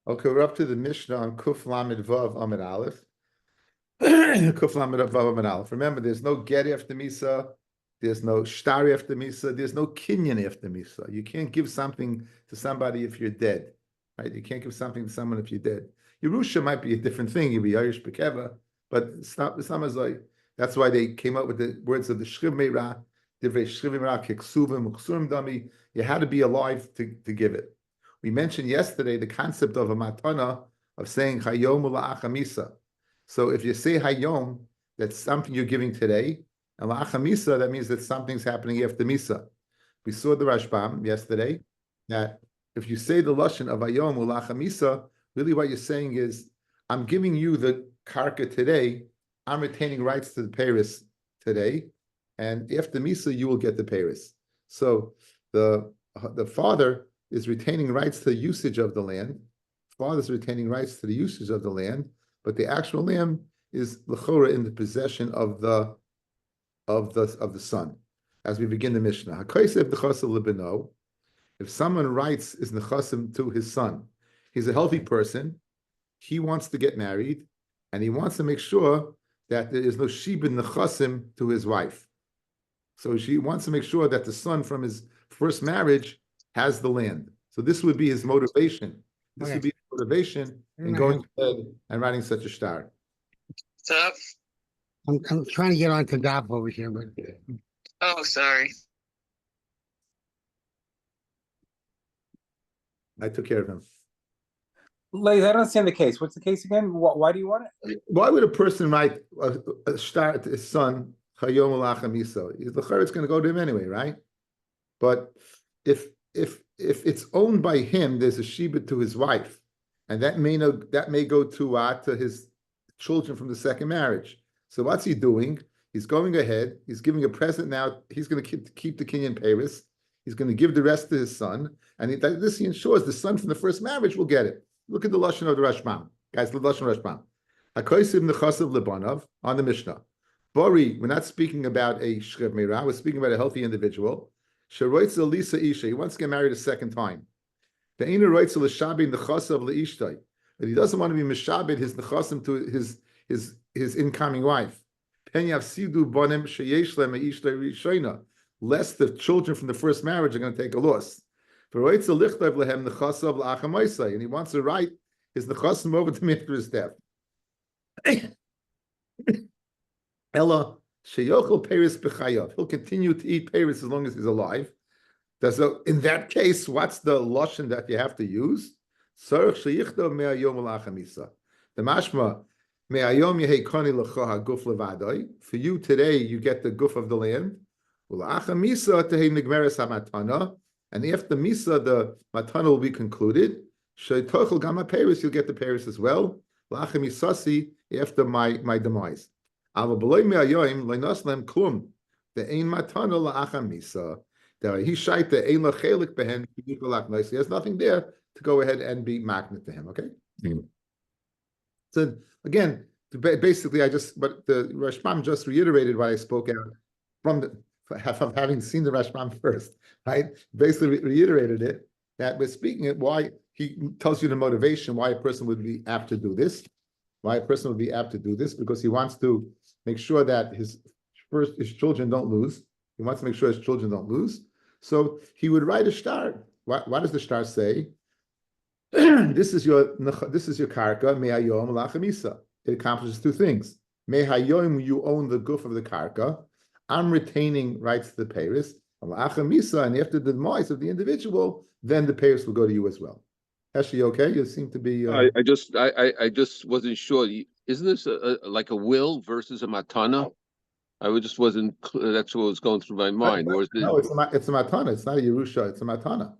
Okay, we're up to the Mishnah on Kuf Lamed Vav Amid Aleph. Kuf Lamed Vav Amid Aleph. Remember, there's no get after Misa, there's no shtar after Misa, there's no kinyan after Misa. You can't give something to somebody if you're dead, right? You can't give something to someone if you're dead. Yerusha might be a different thing. You'd be Irish Bekeva, but it's not like that's why they came up with the words of the Shriv Meira, Divrei Shriv Meira, Keksuvim, Uksurim Dami. You had to be alive to give it. We mentioned yesterday the concept of a matana of saying hayom la'achamisa. So if you say hayom, that's something you're giving today, and la'achamisa, that means that something's happening after misa. We saw the Rashbam yesterday that if you say the lashon of hayom la'achamisa, really what you're saying is, I'm giving you the karka today, I'm retaining rights to the Paris today, and after misa you will get the Paris. So the father is retaining rights to the usage of the land. Father's retaining rights to the usage of the land, but the actual land is l'chora in the possession of the son. As we begin the Mishnah, if someone writes is nechasim to his son, he's a healthy person, he wants to get married, and he wants to make sure that there is no shibud nechasim to his wife. So she wants to make sure that the son from his first marriage has the land. So this would be his motivation. This would be his motivation in going to bed and writing such a shtar. I'm trying to get on to Daf over here, but oh, sorry. I took care of him. Ladies, I don't understand the case. What's the case again? Why do you want it? Why would a person write a shtar to his son? Chayom ulachamisa. It's going to go to him anyway, right? But if it's owned by him, there's a shibud to his wife, and that may go to his children from the second marriage. So what's he doing? He's going ahead. He's giving a present now. He's going to keep the kinyan Paris. He's going to give the rest to his son, and this he ensures the son from the first marriage will get it. Look at the lashon of the Rashbam, guys. The lashon of Rashbam. Hakoysiv nechasav lebanov on the Mishnah. Bori, we're not speaking about a shrev meira. We're speaking about a healthy individual. Sheroitz Lisa Isha. He wants to get married a second time. But he doesn't want to be mishabed his nechasim to his incoming wife. Lest the children from the first marriage are going to take a loss. And he wants to write his nechasim over to me after his death. Ella sheyochel peris b'chayav. He'll continue to eat peris as long as he's alive. So in that case, what's the lashon that you have to use? Sarach sheyichdav me'ayom ulachamisa. The mashma me'ayom yehei koni l'cha haguf levadoi. For you today, you get the guf of the land. Ulachamisa tehei nigmeres hamatana. And after misa, the matana will be concluded. Sheitochel gama peris, you'll get the peris as well. Ulachamisasi after my demise. He has nothing there to go ahead and be magnet to him. Okay. So again, basically, but the Rashbam just reiterated what I spoke out from having seen the Rashbam first, right? Basically reiterated it, that we're speaking of why he tells you the motivation why a person would be apt to do this. Why a person would be apt to do this, because he wants to make sure that his children don't lose. He wants to make sure his children don't lose. So he would write a shtar. What does the shtar say? This is your karka, me'ayom la'achamisa. It accomplishes two things. Me'ayom, you own the guf of the karka. I'm retaining rights to the peiros. La'achamisa, and after the demise of the individual, then the peiros will go to you as well. Actually, okay? You seem to be. I just wasn't sure. Isn't this like a will versus a matana? I just wasn't. That's what was going through my mind. No, it's a matana. It's not a Yerusha. It's a matana.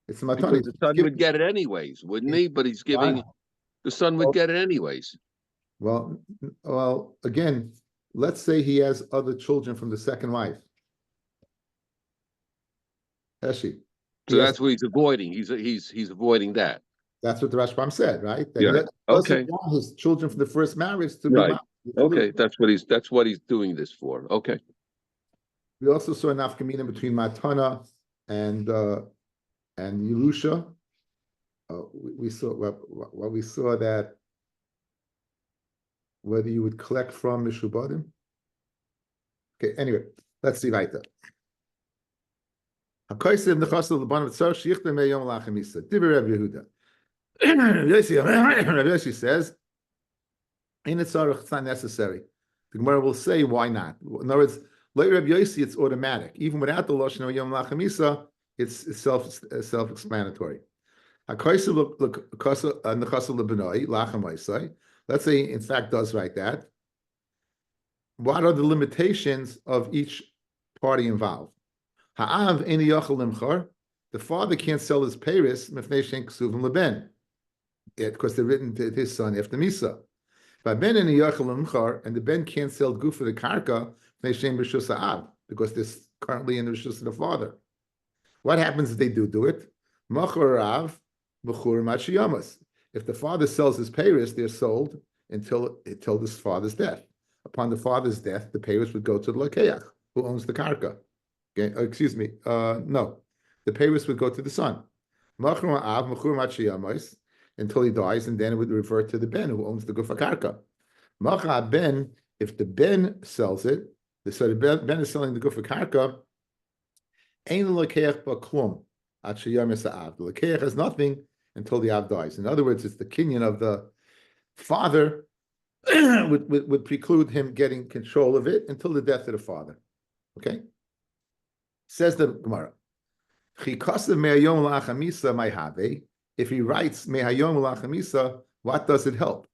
It's a matana. Because the son would get it anyways, wouldn't he? But he's giving the son would get it anyways. Well, again, let's say he has other children from the second wife. Eshi. So that's what he's avoiding. He's avoiding that. That's what the Rashbam said, right? That yeah. He doesn't want his children from the first marriage to right. be okay, that's what he's doing this for. Okay. We also saw an afkamina between matana and Yerusha. we saw what we saw that whether you would collect from Mishubadim. Okay, anyway, let's see weiter. HaKoysev nechasel l'banav tzar shichtem meyom lachemisa. Divrei Rabbi Yehuda. Rabbi Yossi says, in it's not necessary. The Gemara will say, why not? In other words, like Rabbi Yossi, it's automatic. Even without the Lashon meyom lachemisa, it's self-explanatory. HaKoysev nechasel l'benoi lachemaisai. Let's say, in fact, does write that. What are the limitations of each party involved? Ha'av eni yachal limchar. The father can't sell his peiros mifnei shen ksuvim leben, because they're written to his son after misa. But ben eni yachal limchar, and the ben can't sell gufa the karka mifnei shen b'shus ha'av, because they're currently in the b'shus of the father. What happens if they do it? Machor rav b'chur machiyamas. If the father sells his peiros, they're sold until this father's death. Upon the father's death, the peiros would go to the lakeach, who owns the karka. Okay, no, the peiros would go to the son. Until he dies, and then it would revert to the ben, who owns the gufa karka. Ben, if the ben sells it, so the ben is selling the gufa karka. Ein lakeach b'klum at sheyamis ha'av. The lakeach has nothing until the av dies. In other words, it's the kinyan of the father would preclude him getting control of it until the death of the father. Okay? Says the Gemara. If he writes mehayom lachamisa, what does it help?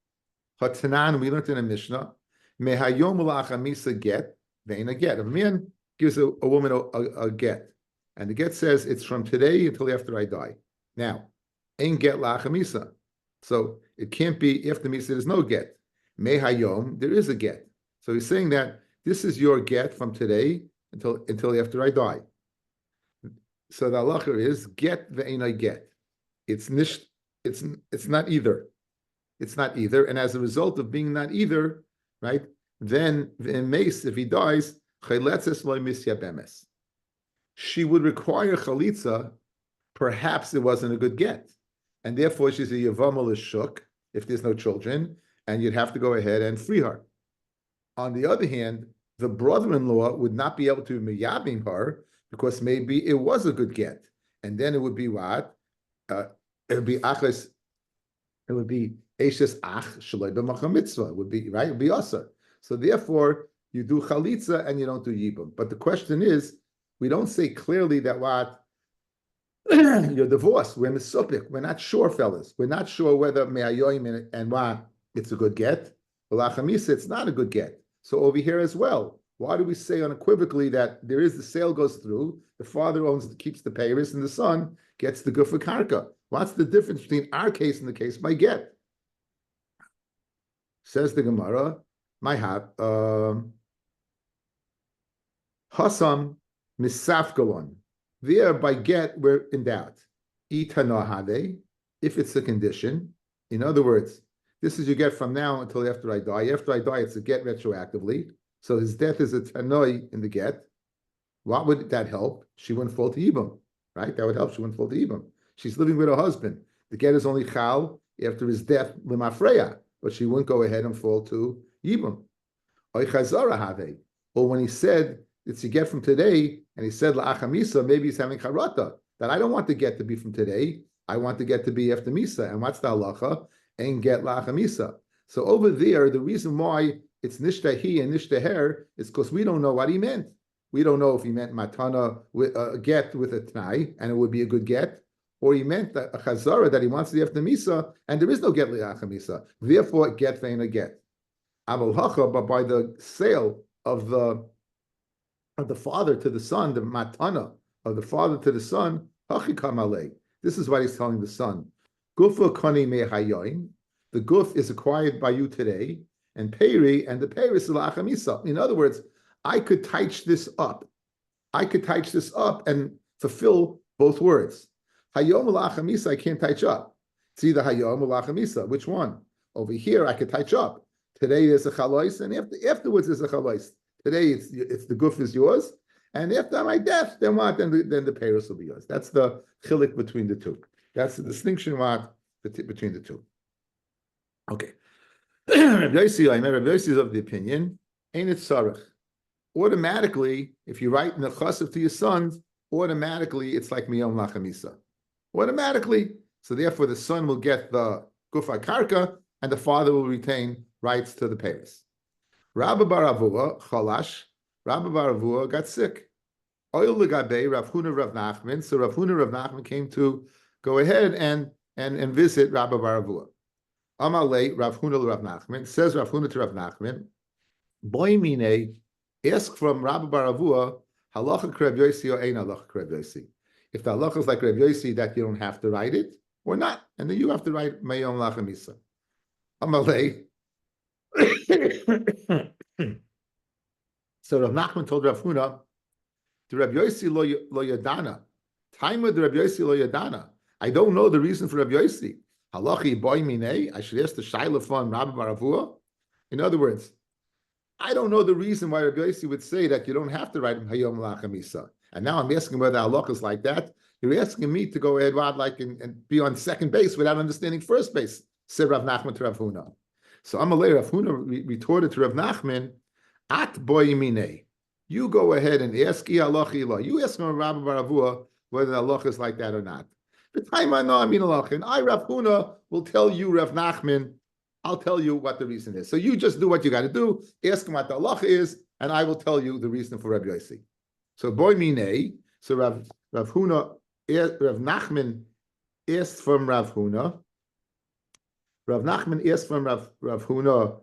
Hatanan, we learned in a Mishnah, mehayom lachamisa get, ve'ena get. A man gives a woman a get, and the get says it's from today until after I die. Now, ain't get lachamisa, so it can't be after misa. There's no get. Mehayom, there is a get. So he's saying that this is your get from today until after I die. So the halacha is get ve'ena get. It's not either. It's not either. And as a result of being not either, right, then in mace, if he dies, she would require chalitza, perhaps it wasn't a good get. And therefore she's a yavamal shuk if there's no children, and you'd have to go ahead and free her. On the other hand, the brother-in-law would not be able to miyabim her because maybe it was a good get. And then it would be what? It would be achas. It would be eshes ach shaloi b'macham mitzvah. It would be right. It would be asar. So therefore, you do chalitza and you don't do yibum. But the question is, we don't say clearly that what you're divorced. We're misupik. We're not sure, fellas. We're not sure whether me'ayoyim and what it's a good get. Lachamisa, it's not a good get. So over here as well, why do we say unequivocally that there is the sale goes through, the father keeps the peiros, and the son gets the gufa karka? What's the difference between our case and the case by get? Says the Gemara, my hat, Hasam misafgalon. There by get we're in doubt. Itanahade, if it's a condition. In other words, this is you get from now until after I die. After I die, it's a get retroactively. So his death is a tanoi in the get. What would that help? She wouldn't fall to Yibam, right? That would help. She wouldn't fall to Yibam. She's living with her husband. The get is only chal after his death, limafreya, but she wouldn't go ahead and fall to Yibam. Or when he said, it's a get from today, and he said, la'achamisa, maybe he's having charata, that I don't want the get to be from today. I want the get to be after misa. And what's the halacha? And get la'achamisa. So over there, the reason why it's nishtahi and nishtaher is because we don't know what he meant. We don't know if he meant matana with a get with a tnai, and it would be a good get, or he meant a chazara that he wants the after misa, and there is no get li'achamisa. Therefore, get ve'ena get. Aval hacha, but by the sale of the father to the son, the matana of the father to the son, hachikam alei. This is what he's telling the son. Gufa kani mehayoin. The guf is acquired by you today, and peri, and the peri is la'achamisa. In other words, I could teach this up. I could teach this up and fulfill both words. Hayom la'achamisa, I can't teach up. It's either hayom or la'achamisa. Which one? Over here, I could teach up. Today there's a chalois, and afterwards there's a chalois. Today it's the guf is yours, and after my death, then what? Then the peiros will be yours. That's the chilik between the two. That's the distinction between the two. Okay. Rabbi Yossi is of the opinion, ain't it sarach? Automatically, if you write nechassav to your sons, automatically it's like miyom lachamisa. Automatically. So therefore the son will get the gufa karka and the father will retain rights to the payers. Rabbi bar Avua, chalash, Rabbi bar Avua got sick. Oil legabe Rav Huna Rav Nachman. So Rav Huna Rav Nachman came to go ahead and visit Rabbi bar Avua. Amalei Rav Huna Rav Nachman says Rav Huna to Rav Nachman, boy mine, ask from Rabbi bar Avua, halacha Reb Yossi or ein halacha Reb Yossi. If the halacha is like Reb Yossi that you don't have to write it or not, and then you have to write mayom lachamisa. Amalei. So Rav Nachman told Rav Huna, to Reb Yossi lo yadana. Time of the Reb Yossi lo yadana. I don't know the reason for Reb Yossi. Halachi boy mine. I should ask the Shaila from Rabbi bar Avua. In other words, I don't know the reason why Reb Yossi would say that you don't have to write hayom lachamisa. And now I'm asking whether halacha is like that. You're asking me to go ahead and be on second base without understanding first base. Said Rav Nachman to Rav Huna. So Amalei Rav Huna retorted to Rav Nachman, at boy mine. You go ahead and ask halachi law. You ask Rabbi bar Avua whether the halacha is like that or not. The time I know I mean halacha, and I Rav Huna will tell you Rav Nachman. I'll tell you what the reason is. So you just do what you got to do. Ask him what the halacha is, and I will tell you the reason for Rabbi Yossi. So boy mine. So Rav Huna, Rav Nachman asked from Rav Huna. Rav Nachman asked from Rav Huna.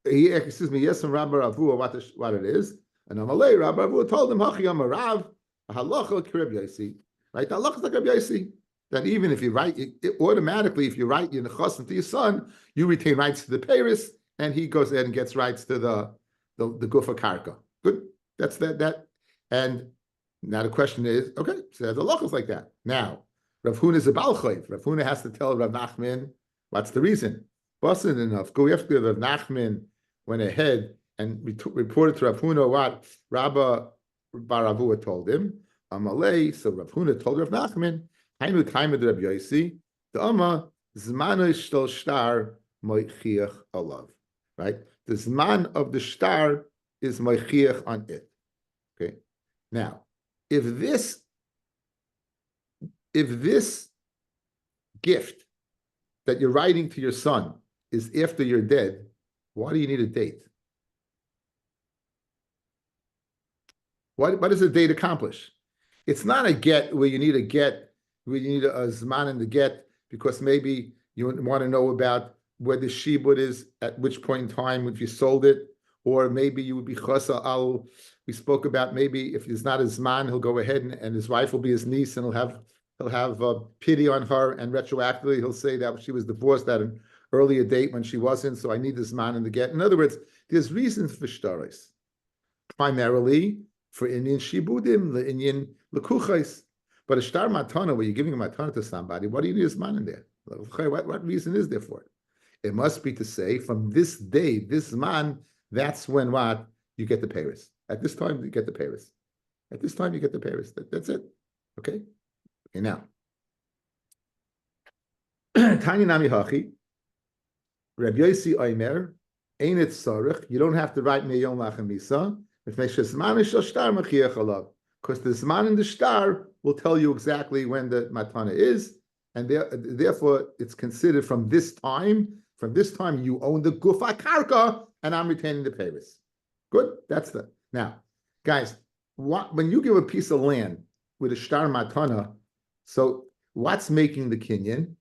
He asked from Rabbi bar Avua what it is. And Amalei Rabbi Avua told him, Hachi Amarav, halacha Reb Yossi. Right? The halacha is like Reb Yossi. That even if you write, automatically, if you write your nechassim to your son, you retain rights to the peiros, and he goes ahead and gets rights to the gufa karka. Good. That's that. And now the question is, okay, so the halacha is like that. Now, Rav Huna is a balchayv. Rav Huna has to tell Rav Nachman what's the reason. Wasn't enough. Go after Rav Nachman went ahead and reported to Rav Huna what Rabbi bar Avua told him. Amalei, so Rav Huna told Rav Nachman, Hainu time of the Rabbi Yossi, the Amma Zmanu shel shtar moichiach alav. Right? The Zman of the shtar is moichiach on it. Okay. Now, if this gift that you're writing to your son is after you're dead, why do you need a date? What does a date accomplish? It's not a get where you need a get, where you need a zman in the get, because maybe you want to know about where the shibud is at which point in time if you sold it, or maybe you would be chasa al. We spoke about maybe if there's not a zman, he'll go ahead and his wife will be his niece, and he'll have pity on her, and retroactively he'll say that she was divorced at an earlier date when she wasn't, so I need this man in the get. In other words, there's reasons for shtaris. Primarily for Indian shibudim, the Indian lekuchais. But a shtar matana, where you're giving a matana to somebody, what do you need this man in there? What reason is there for it? It must be to say, from this day, this man, that's when what? You get the peiros. At this time, you get the peiros. At this time, you get the peiros. That's it. Okay? Okay, now. Tanya nami hachi. Rabbi Yossi Omer, ain't it sarich? You don't have to write meyom lachamisa. Because the zman in the shtar will tell you exactly when the matana is, and therefore it's considered from this time. From this time, you own the gufa karka, and I'm retaining the peiros. Good. That's the now, guys. When you give a piece of land with a shtar matana, so what's making the kinyan?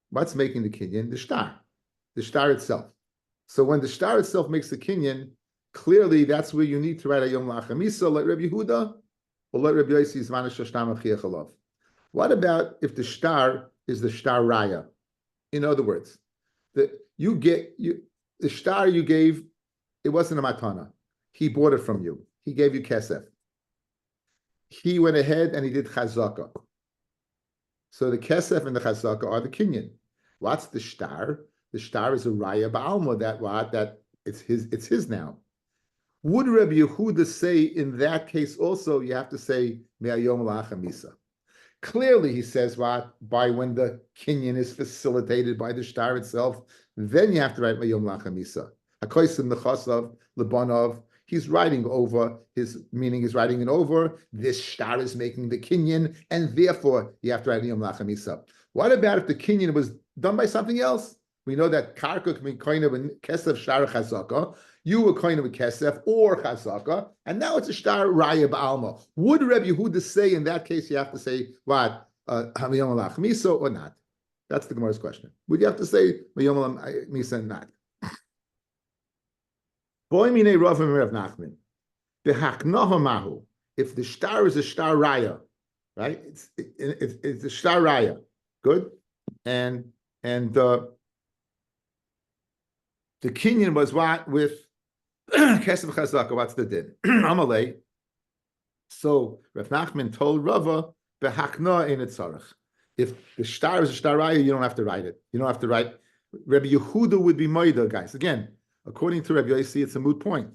What's making the kinyan? The shtar itself. So when the shtar itself makes the kinyan, clearly that's where you need to write a yom lachamisa, like Rabbi Yehuda, or like Rabbi Yossi zman shashtar machiach alav. What about if the shtar is the shtar raya? In other words, the shtar you gave, it wasn't a matana. He bought it from you. He gave you kesef. He went ahead and he did chazaka. So the kesef and the chazaka are the kinyan. What's the shtar? The shtar is a raya ba'alma, that it's his now. Would Rabbi Yehuda say in that case also you have to say me'ayom la'achamisa? Clearly, he says what by when the kinyan is facilitated by the shtar itself, then you have to write Mayom Lachamisa. Hakoisim Nechasav Lebanov. He's writing over his meaning. He's writing it over. This shtar is making the kinyan, and therefore you have to write Mayom Lachamisa. What about if the kinyan was done by something else? We know that karka can be kind of a kesef shtar chazaka. You were kind of a kesef or chazaka, and now it's a shtar raya ba'alma. Would Rabbi Yehuda say in that case you have to say what hamiyom lachmisa or not? That's the Gemara's question. Would you have to say hamiyom lachmisa or not? Boy mine Ravim Rav Nachman. The haknaha mahu. If the shtar is a shtar raya, right? It's a shtar raya. Good, and the kinyan was what with kesef chazaka. What's the din? Amalei. So Rav Nachman told Rava behakna in tzarich. If the shtar is a shtar raya, you don't have to write it. You don't have to write. Rabbi Yehuda would be moida, guys. Again, according to Rabbi Yossi, it's a moot point.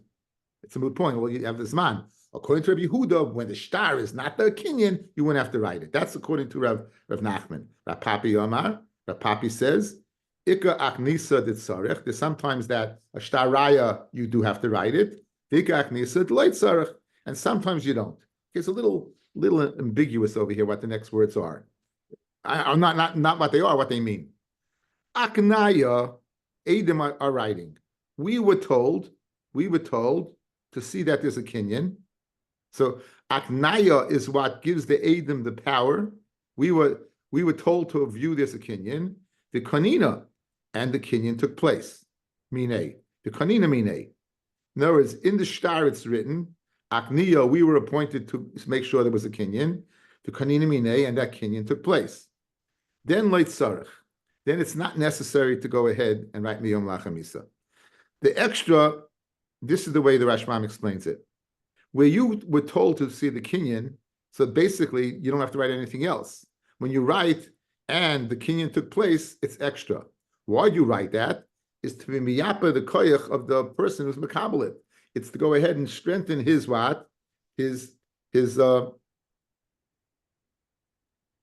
It's a moot point. Well, you have this man. According to Rabbi Yehuda, when the shtar is not the kinyan, you wouldn't have to write it. That's according to Rav Nachman. Rav Papi Omar. Rav Papi says, Ika aknisa ditzarich. There's sometimes that a shtar raya you do have to write it. Ika aknisa ditzarich, and sometimes you don't. It's a little ambiguous over here what the next words are. I'm not what they are, what they mean. Aknaya, Edom are writing. We were told to see that there's a kinyan. So aknaya is what gives the Edom the power. We were told to view this a kinyan. The kanina and the kinyan took place. Mine. The kanina mine. In other words, in the shtar it's written, akniya, we were appointed to make sure there was a kinyan. The kanina mine, and that kinyan took place. Then leit sarich. Then it's not necessary to go ahead and write miyom lachamisa. The extra, this is the way the Rashbam explains it. Where you were told to see the kinyan, so basically you don't have to write anything else. When you write and the kinyan took place, it's extra. Why do you write that? Is to be miyapa the koyach of the person who's makabelit. It's to go ahead and strengthen his what? His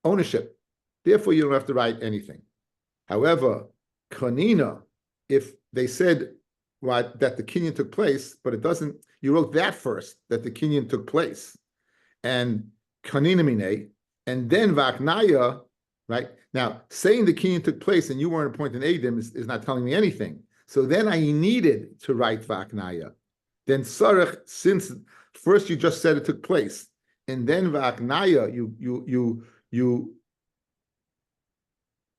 ownership. Therefore, you don't have to write anything. However, kanina, if they said what that the kinyan took place, but it doesn't, you wrote that first, that the kinyan took place, and kanina mine, and then vaknaya, right? Now, saying the kinyan took place and you weren't appointed Edom is not telling me anything. So then I needed to write vaknaya. Then sarach, since first you just said it took place, and then vaknaya, you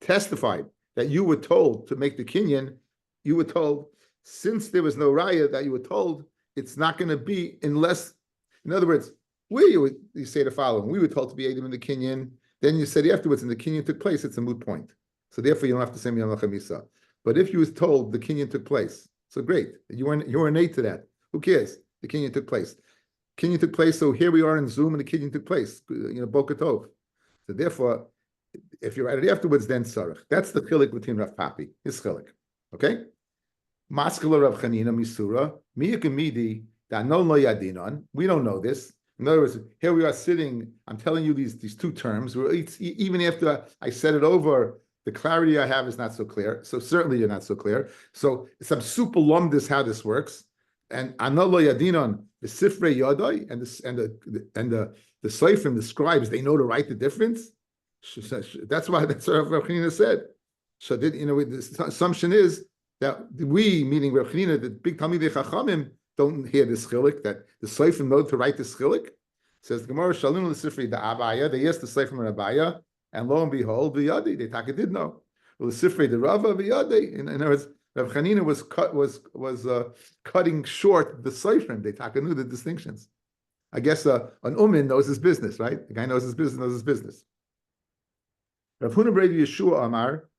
testified that you were told to make the kinyan, you were told, since there was no raya that you were told, it's not going to be unless, in other words, where you say the following, we were told to be Edom in the kinyan, then you said afterwards, and the kinyan took place, it's a moot point. So therefore, you don't have to say miyam lachamisa. But if you was told the kinyan took place, so great, you were innate to that. Who cares? The kinyan took place. Kinyan took place, so here we are in Zoom, and the kinyan took place. Boker Tov. So therefore, if you write it afterwards, then sarach. That's the chilik between Rav Papi, his chilik. Okay? Maskala Rav Chanina Misura, Miyakamidi, Danon Lo Yadinon. We don't know this. In other words, here we are sitting, I'm telling you these two terms, where even after I said it over, the clarity I have is not so clear. So certainly you're not so clear. So some super lumdis how this works. And Anol Lo Yadinon, the Sifrei Yodai, and the Seifrim, the scribes, they know to write the difference. That's what Rav Chanina said. So the assumption is that we, meaning Rav Chanina, the big Talmidei Chachamim, don't hear this chilik, that the Seifrim know to write this chilik. Says the Gemara, Shalom l'Sifri the Abaya, they asked the Seifrim and Abaya, and lo and behold, V'yadi, they taka did know. Well, the Sifri the Rava, V'yadi, in other words, Rav Chanina was cutting short the Seifrim, they taka knew the distinctions. I guess an Umin knows his business, right? The guy knows his business. Rav Huna Bredi Yeshua Amar,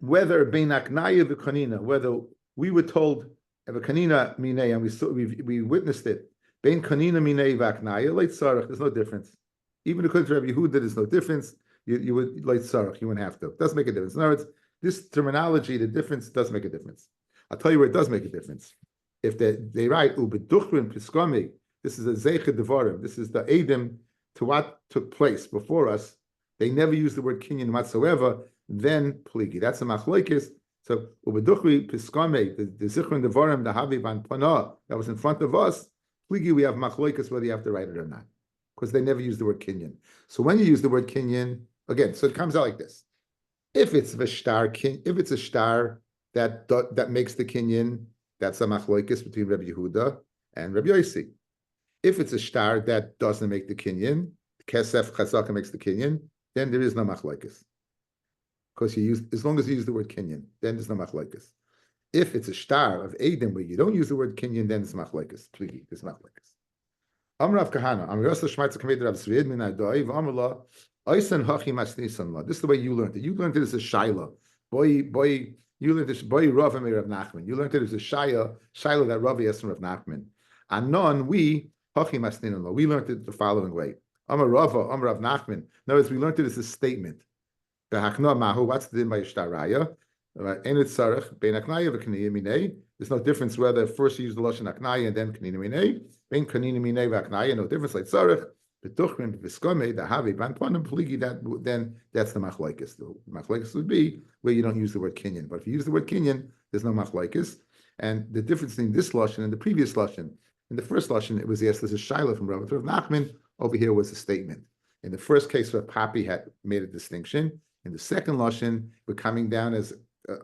whether bein aknaya v'kanina, whether we were told of a kanina minei and we witnessed it, bein kanina minei v'aknaya leit sarach. There's no difference. Even according to Rabbi Yehuda, there's no difference. You would leit sarach. You wouldn't have to. It doesn't make a difference. In other words, this terminology, the difference does make a difference. I'll tell you where it does make a difference. If they write ubeduchrin piskami, this is a zeicha devarim. This is the Edom to what took place before us, they never used the word kinyan whatsoever, then pligi. That's a machlokes. So ubeduchri piskame, the zichron devarim, the havi ban pana that was in front of us, pligi, we have machlokes whether you have to write it or not, because they never use the word kinyan. So when you use the word kinyan, again, so it comes out like this. If it's a star that makes the kinyan, that's a machlokes between Rabbi Yehuda and Rabbi Yossi. If it's a star that doesn't make the kinyan, kesef chazaka makes the kinyan, then there is no machlokes. Because you use, as long as you use the word kinyan, then there's no machlokes. If it's a star of Edom where you don't use the word kinyan, then it's machlokes. Pligi, there's machlokes. Amrav Kahana, Amr Yosef Shmaitza Kamed Rav Srid Min Adoi V'Amrla Oisen Hachi Masnisan La. This is the way you learned it. You learned it as a shaila. Boy, you learned this. Boy, Rav and Rav Nachman. You learned it as a shaila that Rav asked from Rav Nachman. Anon we Hachi Masnisan La. We learned it the following way. Amar Rava, Amar Rav Nachman. In other words, we learned it as a statement. What's the din by Shtaraya? There's no difference whether first you use the lashon aknaya and then kanina minei. Ben kanina minei v'aknaya, no difference. Like tzarich, betuchrim v'skome the havi ban panim pligi. That then that's the machlokes. The machlokes would be where you don't use the word kinyan. But if you use the word kinyan, there's no machlokes. And the difference between this lashon and the previous lashon. In the first lashon, it was yes, there's a shaila from Rav Nachman. Over here was a statement. In the first case, Rav Papi had made a distinction. In the second lashon, we're coming down as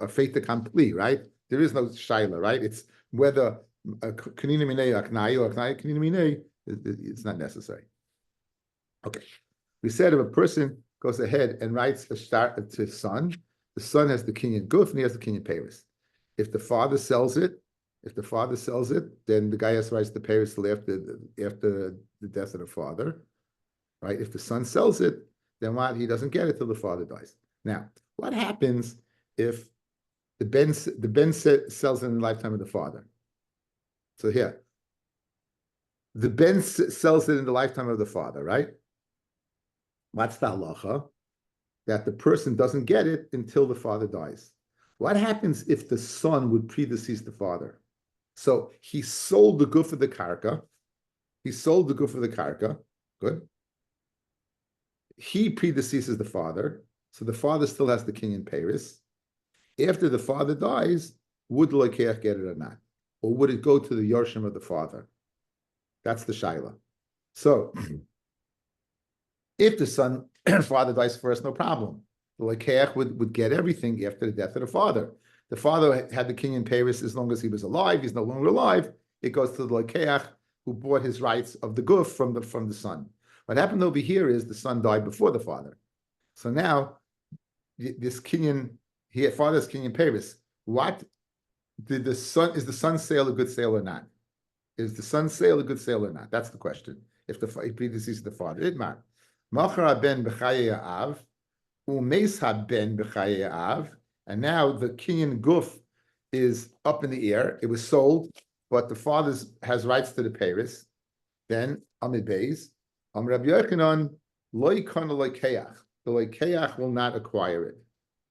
a fait accompli, right? There is no shaila, right? It's whether kanina minei aknai or aknai kanina minei, it's not necessary. Okay. We said if a person goes ahead and writes a star to his son, the son has the kinyan guf and he has the kinyan paris. If the father sells it, then the guy has to write the paris till after the death of the father, right? If the son sells it, then what? He doesn't get it till the father dies. Now, what happens if the ben sells it in the lifetime of the father? So here, the ben sells it in the lifetime of the father, right? What's the halacha? That the person doesn't get it until the father dies. What happens if the son would predecease the father? So he sold the guf of the karka. Good. He predeceases the father, so the father still has the kinyan paris. After the father dies, would the lekeach get it or not? Or would it go to the yorshim of the father? That's the shaila. So, if the father dies first, no problem. The lekeach would get everything after the death of the father. The father had the kinyan paris as long as he was alive. He's no longer alive. It goes to the lekeach who bought his rights of the guf from the son. What happened over here is the son died before the father. So now, this kinyan, father's kinyan paris. What did is the son's sale a good sale or not? Is the son's sale a good sale or not? That's the question. If he predeceases the father, it matters. Machar ben b'chaye av, umeis ben b'chaye av, and now the kinyan guf is up in the air. It was sold, but the father has rights to the paris. Then amid beis. Rabbi Yochanan loy kana lekeach. The lekeach will not acquire it.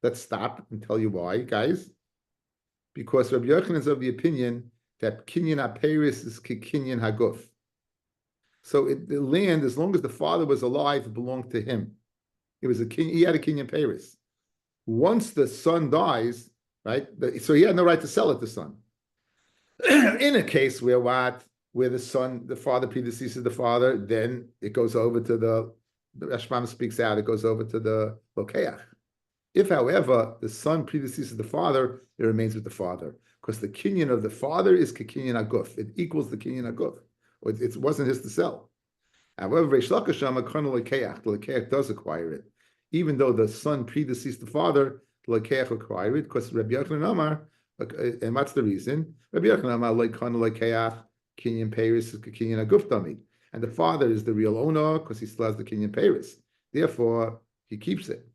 Let's stop and tell you why, guys. Because Rabbi Yochanan is of the opinion that kinyan haperis is kinyan haguf. So the land, as long as the father was alive, it belonged to him. It was he had a kinyan paris. Once the son dies, right? So he had no right to sell it to the son. In a case where the father predeceases the father, then it goes over to the Rashbam speaks out, it goes over to the Lokeach. If, however, the son predeceases the father, it remains with the father. Because the kinyan of the father is kinyan aguf. It equals the kinyan aguf. It wasn't his to sell. However, Reish Lakish the Lokeach does acquire it. Even though the son predeceased the father, the Lokeach acquire it, because Rabbi Yochanan Amar, and what's the reason? Rabbi Yochanan Amar, Lokeach, kinyan paris is kinyan aguf dami, and the father is the real owner because he still has the kinyan paris. Therefore, he keeps it.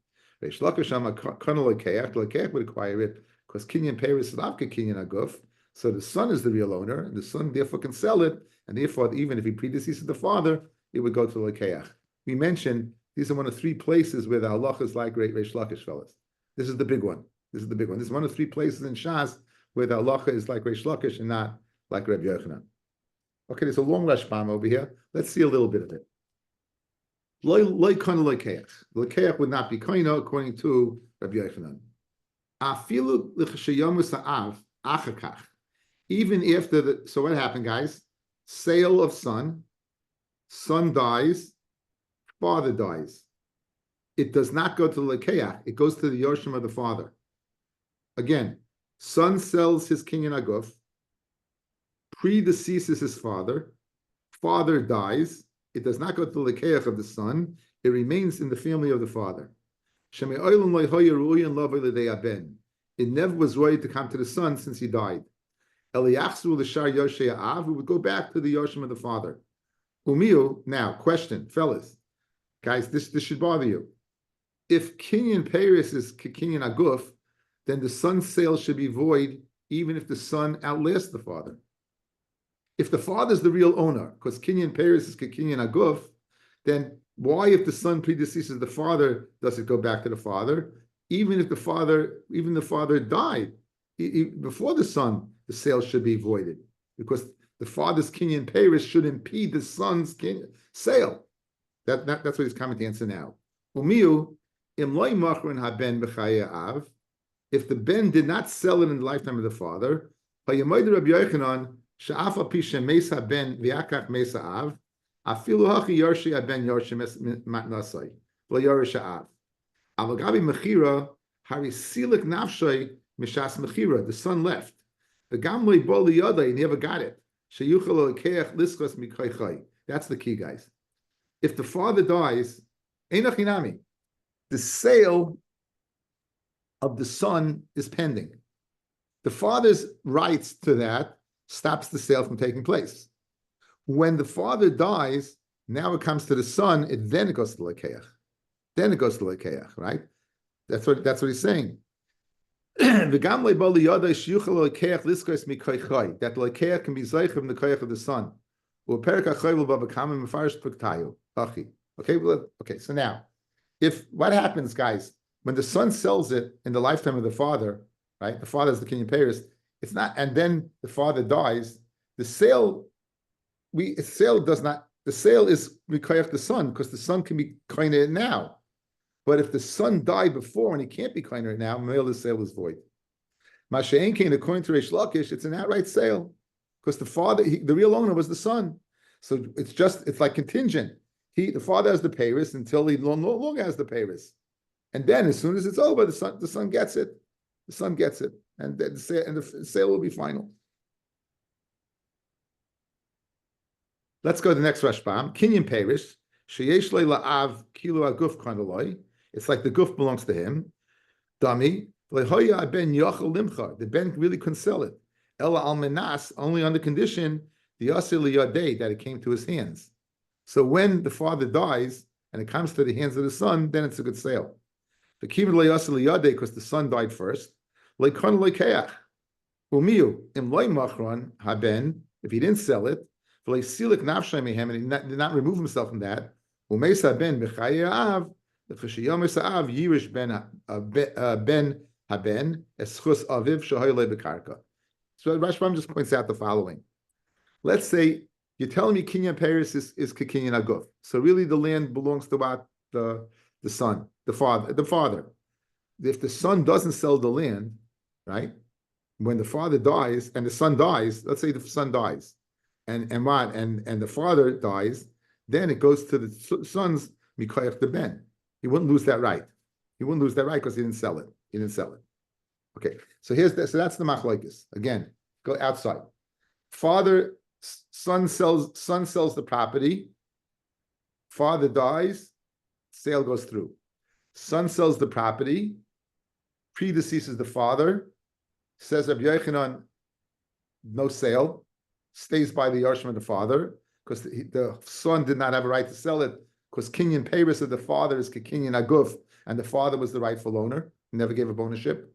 Reish Lakish Amar kana lekeach would acquire it because kinyan paris is not kinyan aguf. So the son is the real owner, and the son therefore can sell it, and therefore, even if he predeceases the father, it would go to the lekeach. We mentioned these are one of three places where the halacha is like Reish Lakish, fellas. This is the big one. This is one of three places in Shas where the halacha is like Reish Lakish and not like Rabbi Yochanan. Okay, there's a long Rashbam over here. Let's see a little bit of it. Loy kana lekeach. Lekeach would not be kaina according to Rabbi Yochanan. Afilu l'chashayamus ha'av achakach. Even after the, so what happened, guys? Sale of son dies, father dies. It does not go to the lekeach. It goes to the yorshim of the father. Again, son sells his kinyan aguf, predeceases his father, father dies. It does not go to the lekeach of the son. It remains in the family of the father. It never was right to come to the son since he died. We would go back to the yoshim of the father. Now, question, fellas, guys, this should bother you. If kinyan Paris is kinyan aguf, then the son's sale should be void even if the son outlasts the father. If the father's the real owner, because kinyan Paris is kinyan aguf, then why, if the son predeceases the father, does it go back to the father? Even if the father died before the son, the sale should be voided because the father's kinyan Paris should impede the son's sale. That's what he's coming to answer now. If the ben did not sell it in the lifetime of the father, the son left. He never got it. That's the key, guys. If the father dies, the sale of the son is pending. The father's rights to that stops the sale from taking place. When the father dies, now it comes to the son, then it goes to the lekeach. Then it goes to the lekeach, right? That's what he's saying. That the lekeach can be zeicher from the koyach of the son. Okay, so now, if what happens, guys, when the son sells it in the lifetime of the father, right? The father is the kinyan Paris. It's not, and then the father dies. The sale is mikoyach the son because the son can be koine it now. But if the son died before and he can't be koine it now, the sale is void. Masha'en came according to Reish Lakish, it's an outright sale because the father, the real owner was the son. So it's like contingent. The father has the Paris until he no longer has the Paris. And then as soon as it's over, the son gets it. The son gets it. And the sale will be final. Let's go to the next Rashbam. Kinyan Paris. Sheyesh la'av kilo aguf kanaloi. It's like the guf belongs to him. Dummy. The ben really couldn't sell it. Ella al-menas, only on the condition that it came to his hands. So when the father dies and it comes to the hands of the son, then it's a good sale. The kibbutz le'yaseh liyadei because the son died first. Le'kon le'keach umiu im loy machron haben if he didn't sell it v'le'silik nafshay mehem and he did not remove himself from that. Umeisa ben b'chaye av l'chashiyom av yirish ben haben eschus aviv shahoyle bekarka. So Rashbam just points out the following. Let's say you're telling me kinyan Paris is kinyan aguf. So really the land belongs to what? The son, the father. If the son doesn't sell the land, right? When the father dies and the son dies, let's say the son dies, and the father dies, then it goes to the son's mikoyach the ben. He wouldn't lose that right. He wouldn't lose that right because he didn't sell it. Okay, so that's the machlokes. Again, go outside. Son sells the property. Father dies, sale goes through. Son sells the property, predeceases the father, says Rabbi Yochanan, no sale, stays by the yarshim of the father, because the son did not have a right to sell it, because kinyan Paris of the father is kinyan aguf, and the father was the rightful owner, never gave up ownership.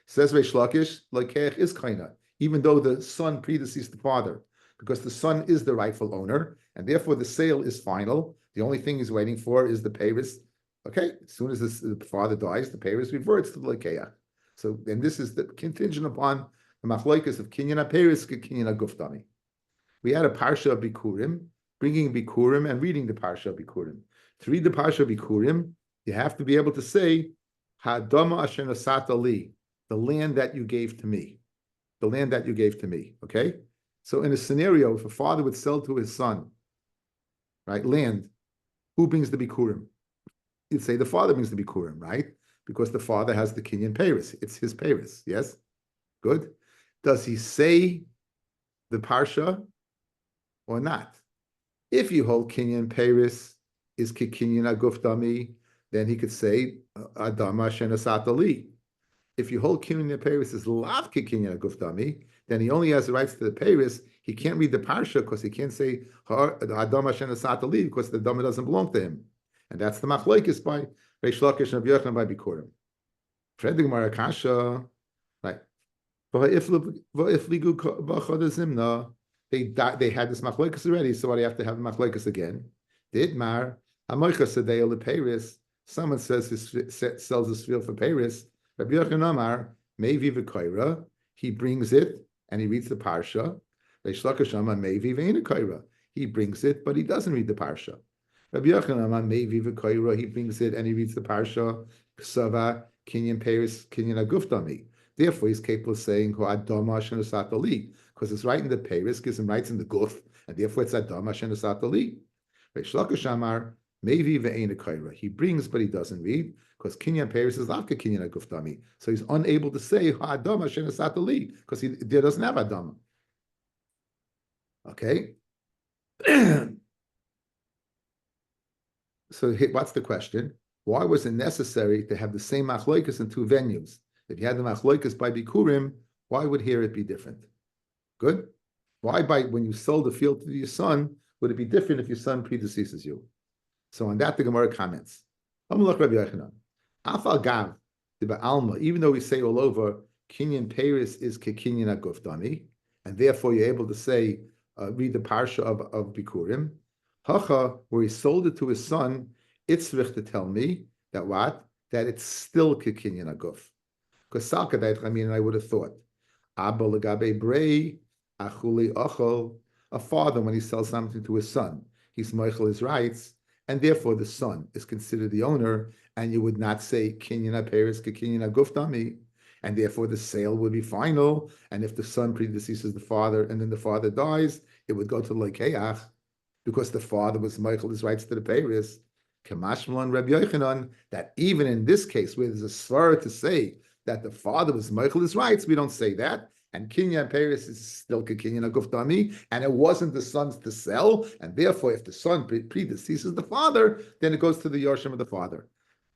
Says Reish Lakish, lekeach is kaina, even though the son predeceased the father, because the son is the rightful owner, and therefore the sale is final. The only thing he's waiting for is the Paris. Okay, as soon as the father dies, the Paris reverts to the lekeach. So, and this is the contingent upon the machlokes of kinyan Paris, kinyan aguf dami. We had a parsha of Bikurim, bringing Bikurim and reading the parsha of Bikurim. To read the Parsha Bikurim, you have to be able to say, Ha'adama asher nasata li, the land that you gave to me. The land that you gave to me, okay? So in a scenario, if a father would sell to his son, right, land, who brings the Bikurim? You'd say the father brings the Bikurim, right? Because the father has the Kinyan Paris. It's his Paris, yes? Good. Does he say the Parsha or not? If you hold Kinyan Paris is Kinyan Aguf Dami, then he could say Adama Shenasat Ali. If you hold Kinyan Paris is Lav Kinyan Aguf Dami, then he only has the rights to the Paris. He can't read the Parsha because he can't say Adama Shenasat Ali because the Dama doesn't belong to him. And that's the Machlokes by Reish Lakish and Rabbi Yochanan by Bikurim. Fredig Marakasha, right? They had this machlokes already, so why do you have to have machlokes again? Didmar Amoicha Sadeo Le Paris. Someone says sells his field for Paris. Rabbi Yochanan Amar Mevi v'Koira. He brings it and he reads the parsha. Reish Lakish Amar Mevi v'Eina Koira. He brings it, but he doesn't read the parsha. Rabbi Yochanan Amar Mevi v'Koira. He brings it and he reads the parsha. Ksava Kinyan Paris Kinyan Aguf Dami. Therefore, he's capable of saying because it's right in the Paris, gives him rights in the Guf, and therefore it's Adama Shenasat Ali. Reish Lakish Amar Mevi ve'eina Koira. He brings, but he doesn't read, because Kinyan Paris is Laka Kinyan Aguf Dami. So he's unable to say Adama Shenasat Ali, because he doesn't have Adama. Okay? So what's the question? Why was it necessary to have the same machlokes in two venues? If you had the machlokes by Bikurim, why would here it be different? Good. Why when you sold the field to your son, would it be different if your son predeceases you? So on that, the Gemara comments. Even though we say all over, Kinyan Paris is Kinyan Aguf Dami, and therefore you're able to say, read the parsha of Bikurim, Hacha, where he sold it to his son, it's to tell me that what? That it's still Kinyan Aguf. Because Salkadait, I would have thought, Abba Lagabe Brei, Achuli Achol, a father, when he sells something to his son, he's Michael his rights, and therefore the son is considered the owner, and you would not say Kinyan Paris Kinyan Aguf Dami, and therefore the sale would be final. And if the son predeceases the father, and then the father dies, it would go to Lekeach, because the father was Michael his rights to the Paris. Kamashmalan Rabbi Yochanan, that even in this case, where there's a svara to say that the father was Michael his rights, we don't say that. And Kinyan Paris is still Kinyan Aguf Dami, and it wasn't the son's to sell, and therefore, if the son predeceases the father, then it goes to the Yorshim of the father.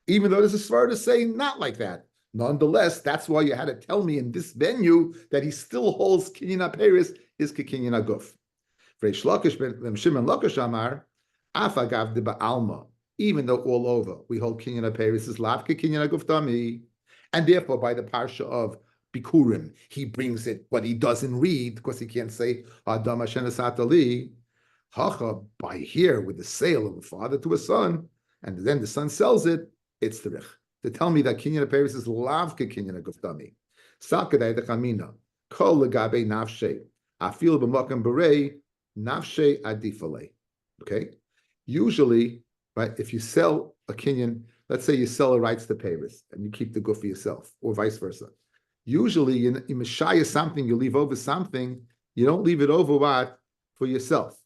Even though there's a svara to say not like that. Nonetheless, that's why you had to tell me in this venue that he still holds Kinyan Paris is Kinyan Aguf. Reish Lakish ben Shimon Lakish Amar, Afagav de Ba'alma. Even though all over we hold Kinyan Paris is Lavka Kinyan Aguf Dami, and therefore by the parsha of Bikurim he brings it, but he doesn't read because he can't say Adama Shenasat Ali. Hacha, by here with the sale of a father to a son, and then the son sells it, it's the rich to tell me that Kinyan Paris is Lavka Kinyan Aguf Dami. Sakadai the Chamina Kol Legabe Nafshe Afil b'Makam Berei Nafshe Adifale. Okay, usually. Right? If you sell a Kinyan, let's say you sell the rights to Paris and you keep the goof for yourself, or vice versa. Usually, you mishaya something, you leave over something, you don't leave it over what? For yourself.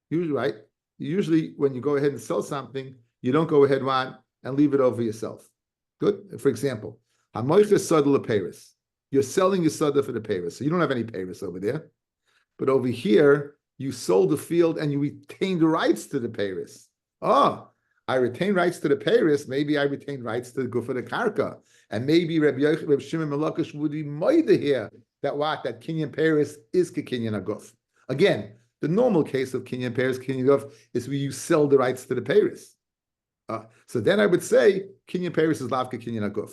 Usually, right? Usually, when you go ahead and sell something, you don't go ahead what? And leave it over yourself. Good? For example, Hamoicha Sada Paris. You're selling your Sada for the Paris, so you don't have any Paris over there. But over here, you sold the field and you retained the rights to the Paris. Oh, I retain rights to the Paris, maybe I retain rights to the Guf of the Karka. And maybe Rabbi Shimon Malakish would be moida here that what? That Kinyan Paris is Kinyan Aguf. Again, the normal case of Kinyan Paris, Kinyan Aguf is where you sell the rights to the Paris. So then I would say Kinyan Paris is Lavka Kinyan Aguf.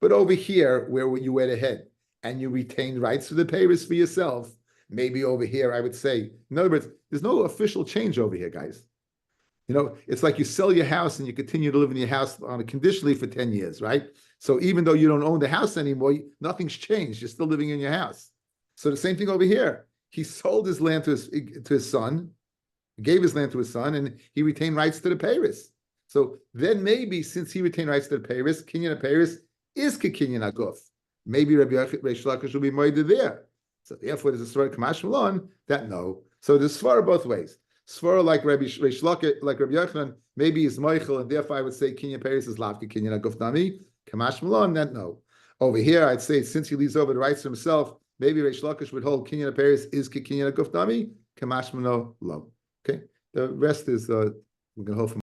But over here, where you went ahead and you retained rights to the Paris for yourself, maybe over here I would say, in other words, there's no official change over here, guys. You know, it's like you sell your house and you continue to live in your house on a conditionally for 10 years, right? So even though you don't own the house anymore, nothing's changed. You're still living in your house. So the same thing over here. He sold his land to his son, gave his land to his son, and he retained rights to the Paris. So then maybe since he retained rights to the Paris, Kinyan of Paris is Kinyan Aguf. Maybe Rabbi Reish Lakish will be moided there. So therefore, there's a Svar Kamash Malon that no. So there's Svar both ways. Svar like Rabbi Reish Lakish, like Rabbi Yochanan, maybe is Michael, and therefore I would say Kinyan Paris is Lavka Kinyan Aguf Nami. Kamash Malon that no. Over here, I'd say since he leaves over the rights to himself, maybe Reish Lakish would hold Kinyan Paris is Kinyan Aguf Nami. Kamash Malon low. Okay, the rest is we're gonna hold for